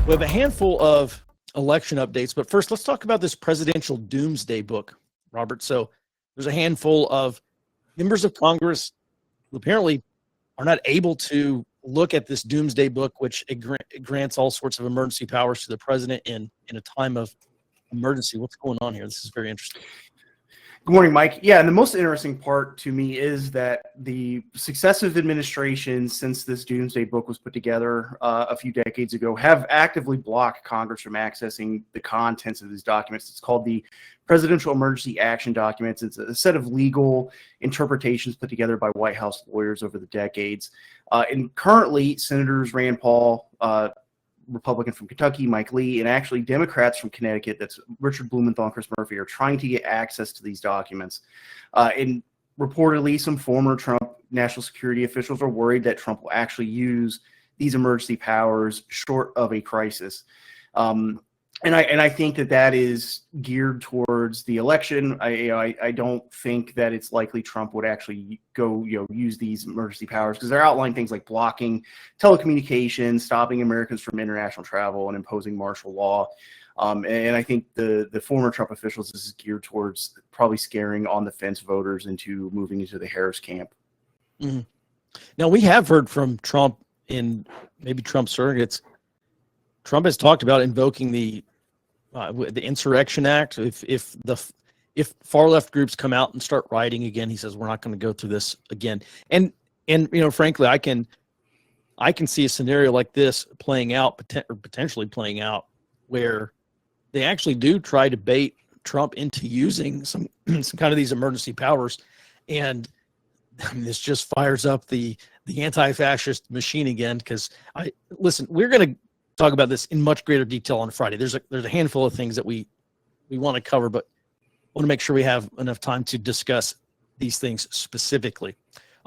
We have a handful of election updates, but first let's talk about this presidential Doomsday book, Robert. So there's a handful of members of Congress who apparently are not able to look at this Doomsday book, which it grants all sorts of emergency powers to the president in a time of emergency. What's going on here? This is very interesting. Good morning, Mike. Yeah, and the most interesting part to me is that the successive administrations since this Doomsday book was put together a few decades ago have actively blocked Congress from accessing the contents of these documents. It's called the Presidential Emergency Action Documents. It's a set of legal interpretations put together by White House lawyers over the decades. And currently, Senators Rand Paul, Republican from Kentucky, Mike Lee, and actually Democrats from Connecticut, that's Richard Blumenthal and Chris Murphy, are trying to get access to these documents. And reportedly, some former Trump national security officials are worried that Trump will actually use these emergency powers short of a crisis. And I think that is geared towards the election. I don't think that it's likely Trump would actually go use these emergency powers, because they're outlining things like blocking telecommunications, stopping Americans from international travel, and imposing martial law. And I think the former Trump officials, this is geared towards probably scaring on the fence voters into moving into the Harris camp. Mm-hmm. Now, we have heard from Trump in maybe Trump surrogates. Trump has talked about invoking the Insurrection Act. If far left groups come out and start rioting again, he says we're not going to go through this again. And frankly, I can see a scenario like this playing out, or potentially playing out, where they actually do try to bait Trump into using some kind of these emergency powers, and this just fires up the anti-fascist machine again. Because we're going to talk about this in much greater detail on Friday. There's a handful of things that we want to cover, but I want to make sure we have enough time to discuss these things specifically.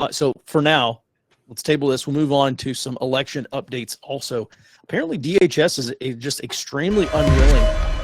So for now, let's table this. We'll move on to some election updates also. Apparently DHS is just extremely unwilling